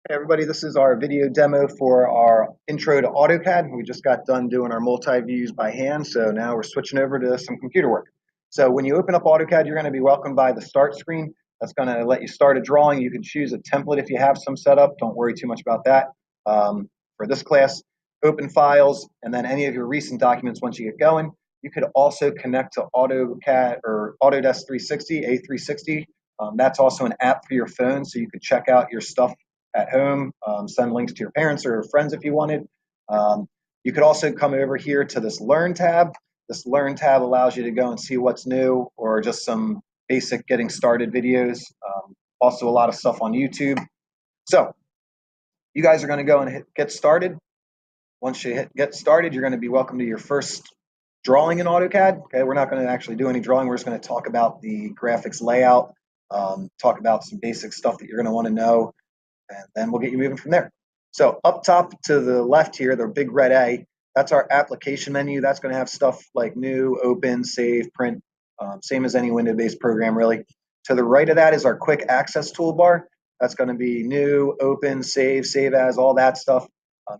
Hey everybody, this is our video demo for our intro to AutoCAD. We just got done doing our multi-views by hand, so now we're switching over to some computer work. So when you open up AutoCAD, you're going to be welcomed by the start screen. That's going to let you start a drawing. You can choose a template if you have some set up. Don't worry too much about that. For this class, open files, and then any of your recent documents once you get going. You could also connect to AutoCAD or Autodesk 360, A360. That's also an app for your phone, so you could check out your stuff at home, send links to your parents or friends if you wanted. You could also come over here to this Learn tab. This Learn tab allows you to go and see what's new or just some basic getting started videos. Also a lot of stuff on YouTube. So you guys are going to go and get started. Once you hit get started, you're going to be welcome to your first drawing in AutoCAD. Okay, we're not going to actually do any drawing. We're just going to talk about the graphics layout, talk about some basic stuff that you're going to want to know, and then we'll get you moving from there. So up top to the left here, the big red A, that's our application menu. That's going to have stuff like new, open, save, print, same as any window-based program really. To the right of that is our quick access toolbar. That's going to be new, open, save as, all that stuff.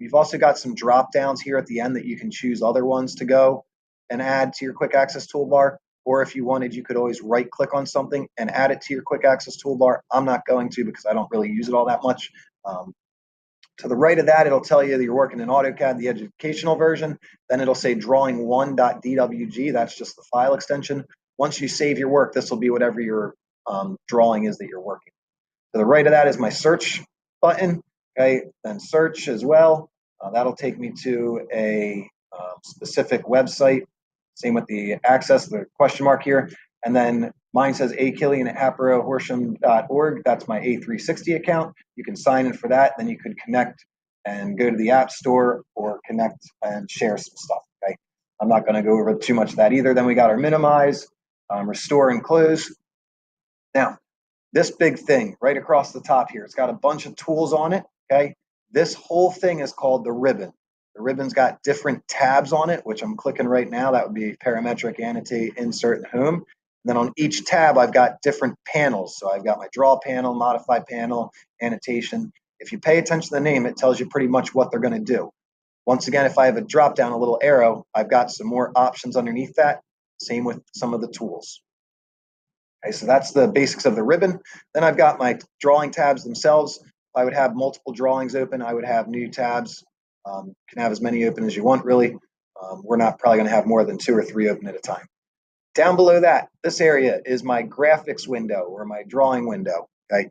You've also got some drop downs here at the end that you can choose other ones to go and add to your quick access toolbar. Or if you wanted, you could always right click on something and add it to your quick access toolbar. I'm not going to because I don't really use it all that much. To the right of that, it'll tell you that you're working in AutoCAD, the educational version. Then it'll say drawing1.dwg. That's just the file extension. Once you save your work, this will be whatever your drawing is that you're working. To the right of that is my search button. Okay, then search as well. That'll take me to a specific website. Same with the access, the question mark here. And then mine says akillian@horsham.org. That's my A360 account. You can sign in for that. Then you could connect and go to the App Store or connect and share some stuff. Okay, I'm not going to go over too much of that either. Then we got our minimize, restore, and close. Now, this big thing right across the top here, it's got a bunch of tools on it. Okay, this whole thing is called the ribbon. The ribbon's got different tabs on it, which I'm clicking right now. That would be parametric, annotate, insert, and home. And then on each tab, I've got different panels. So I've got my draw panel, modify panel, annotation. If you pay attention to the name, it tells you pretty much what they're going to do. Once again, if I have a drop down, a little arrow, I've got some more options underneath that. Same with some of the tools. Okay, so that's the basics of the ribbon. Then I've got my drawing tabs themselves. If I would have multiple drawings open, I would have new tabs. You can have as many open as you want, really. We're not probably going to have more than 2 or 3 open at a time. Down below that, this area is my graphics window or my drawing window. Okay,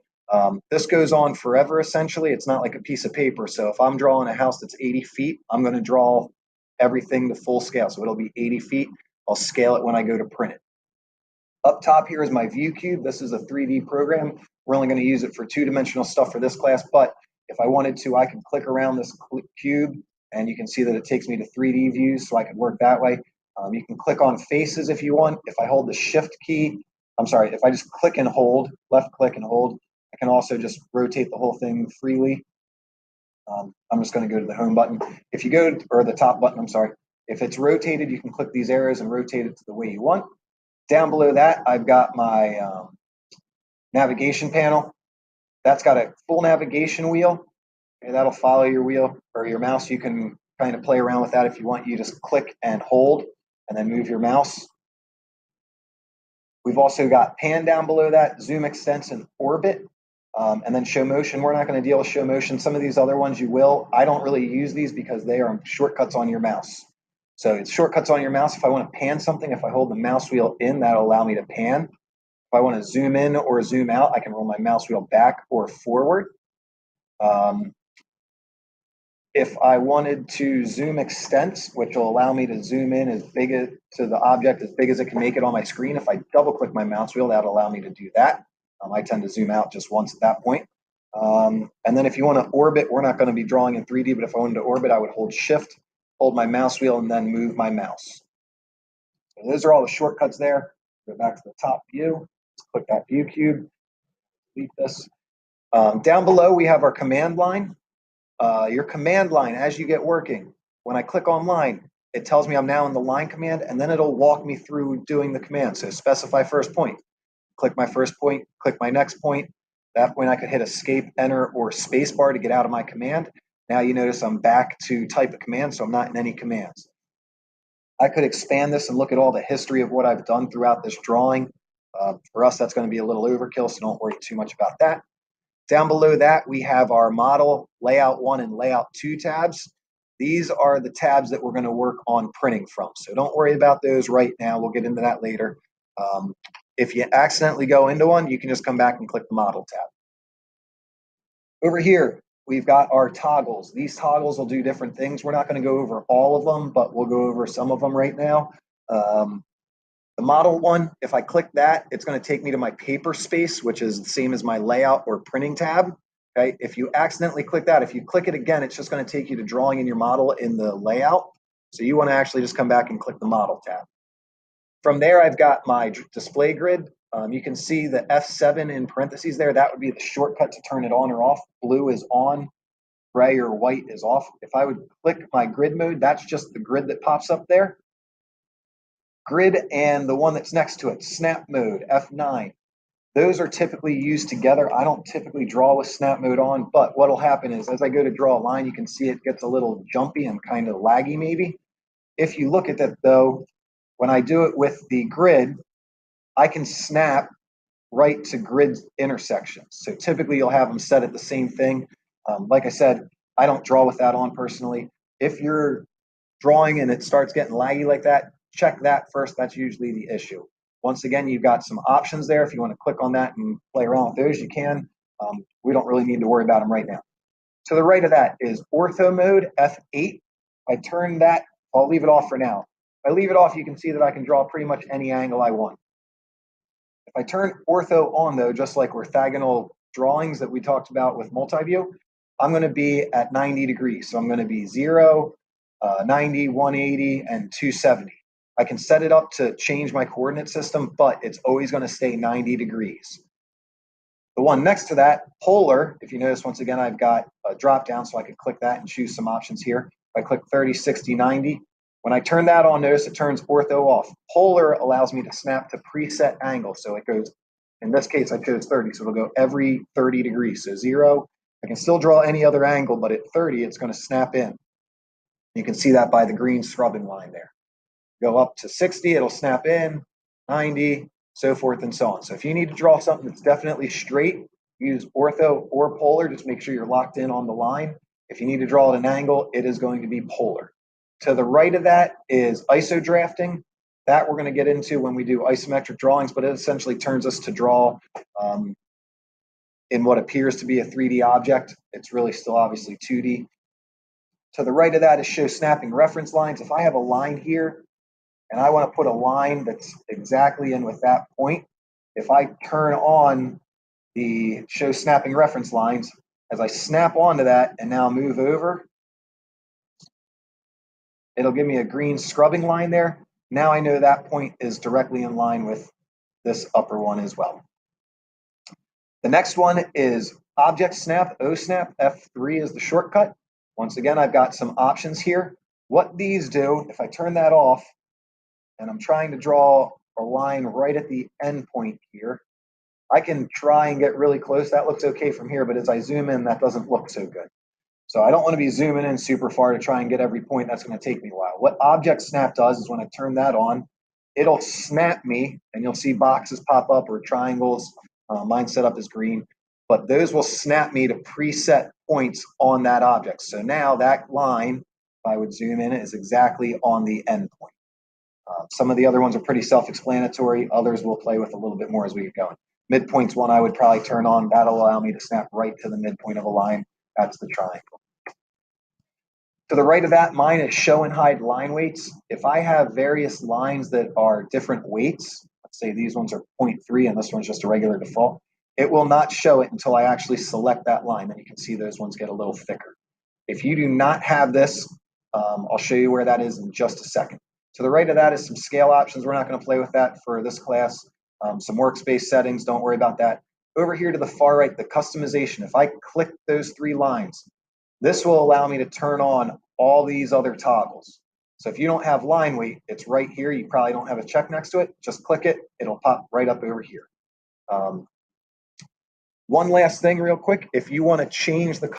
this goes on forever, essentially. It's not like a piece of paper. So if I'm drawing a house that's 80 feet, I'm going to draw everything to full scale. So it'll be 80 feet. I'll scale it when I go to print it. Up top here is my view cube. This is a 3D program. We're only going to use it for 2-dimensional stuff for this class, but if I wanted to, I could click around this cube and you can see that it takes me to 3D views, so I could work that way. You can click on faces if you want. If I hold the shift key, if I just click and hold, left click and hold, I can also just rotate the whole thing freely. I'm just going to go to the home button. If you go, or the top button, if it's rotated, you can click these arrows and rotate it to the way you want. Down below that, I've got my navigation panel. That's got a full navigation wheel. Okay, that'll follow your wheel or your mouse. You can kind of play around with that if you want. You just click and hold and then move your mouse. We've also got pan down below that, zoom, extents, and orbit, and then show motion. We're not going to deal with show motion. Some of these other ones you will. I don't really use these because they are shortcuts on your mouse. So it's shortcuts on your mouse. If I want to pan something, if I hold the mouse wheel in, that'll allow me to pan. If I want to zoom in or zoom out, I can roll my mouse wheel back or forward. If I wanted to zoom extents, which will allow me to zoom in as big as to the object as big as it can make it on my screen, if I double click my mouse wheel, that'll allow me to do that. I tend to zoom out just once at that point. And then if you want to orbit, we're not going to be drawing in 3D, but if I wanted to orbit, I would hold shift, hold my mouse wheel, and then move my mouse. So those are all the shortcuts there. Go back to the top view. Let's click that view cube. Delete this. Down below, we have our command line. Your command line, as you get working, when I click on line, it tells me I'm now in the line command, and then it'll walk me through doing the command. So specify first point. Click my first point, click my next point. That point I could hit escape, enter, or spacebar to get out of my command. Now you notice I'm back to type a command, so I'm not in any commands. I could expand this and look at all the history of what I've done throughout this drawing. For us, that's going to be a little overkill, so don't worry too much about that. Down below that, we have our model, layout 1 and layout 2 tabs. These are the tabs that we're going to work on printing from. So don't worry about those right now. We'll get into that later. If you accidentally go into one, you can just come back and click the model tab. Over here, we've got our toggles. These toggles will do different things. We're not going to go over all of them, but we'll go over some of them right now. The model one, if I click that, it's going to take me to my paper space, which is the same as my layout or printing tab. Okay, if you accidentally click that, if you click it again, it's just going to take you to drawing in your model in the layout. So you want to actually just come back and click the model tab. From there, I've got my display grid. You can see the F7 in parentheses there. That would be the shortcut to turn it on or off. Blue is on, gray or white is off. If I would click my grid mode, that's just the grid that pops up there. Grid and the one that's next to it, snap mode, F9. Those are typically used together. I don't typically draw with snap mode on, but what'll happen is as I go to draw a line, you can see it gets a little jumpy and kind of laggy maybe. If you look at that though, when I do it with the grid, I can snap right to grid intersections. So typically you'll have them set at the same thing. Like I said, I don't draw with that on personally. If you're drawing and it starts getting laggy like that, check that first. That's usually the issue. Once again, you've got some options there. If you want to click on that and play around with those, you can. We don't really need to worry about them right now. To the right of that is ortho mode, F8. I turn that, I'll leave it off for now. If I leave it off, you can see that I can draw pretty much any angle I want. If I turn ortho on though, just like orthogonal drawings that we talked about with multi-view, I'm going to be at 90 degrees. So I'm going to be 0, 90, 180, and 270. I can set it up to change my coordinate system, but it's always going to stay 90 degrees. The one next to that, polar, if you notice, once again, I've got a drop down, so I could click that and choose some options here. If I click 30, 60, 90, when I turn that on, notice it turns ortho off. Polar allows me to snap to preset angle. So it goes, in this case, I chose 30, so it'll go every 30 degrees. So 0, I can still draw any other angle, but at 30, it's going to snap in. You can see that by the green scrubbing line there. Go up to 60, it'll snap in, 90, so forth and so on. So if you need to draw something that's definitely straight, use ortho or polar. Just make sure you're locked in on the line. If you need to draw at an angle, it is going to be polar. To the right of that is iso drafting. That we're going to get into when we do isometric drawings, but it essentially turns us to draw in what appears to be a 3D object. It's really still obviously 2D. To the right of that is show snapping reference lines. If I have a line here and I want to put a line that's exactly in with that point, if I turn on the show snapping reference lines, as I snap onto that and now move over, it'll give me a green scrubbing line there. Now I know that point is directly in line with this upper one as well. The next one is object snap, O snap, F3 is the shortcut. Once again, I've got some options here. What these do, if I turn that off, and I'm trying to draw a line right at the end point here, I can try and get really close. That looks okay from here, but as I zoom in, that doesn't look so good. So I don't want to be zooming in super far to try and get every point. That's going to take me a while. What object snap does is when I turn that on, it'll snap me, and you'll see boxes pop up or triangles. Mine set up as green, but those will snap me to preset points on that object. So now that line, if I would zoom in, is exactly on the end point. Some of the other ones are pretty self-explanatory. Others we'll play with a little bit more as we get going. Midpoint's one I would probably turn on. That'll allow me to snap right to the midpoint of a line. That's the triangle. To the right of that, mine is show and hide line weights. If I have various lines that are different weights, let's say these ones are 0.3 and this one's just a regular default, it will not show it until I actually select that line. Then you can see those ones get a little thicker. If you do not have this, I'll show you where that is in just a second. To the right of that is some scale options. We're not going to play with that for this class. Some workspace settings, don't worry about that. Over here to the far right, the customization. If I click those 3 lines, this will allow me to turn on all these other toggles. So if you don't have line weight, it's right here. You probably don't have a check next to it. Just click it. It'll pop right up over here. One last thing real quick, if you want to change the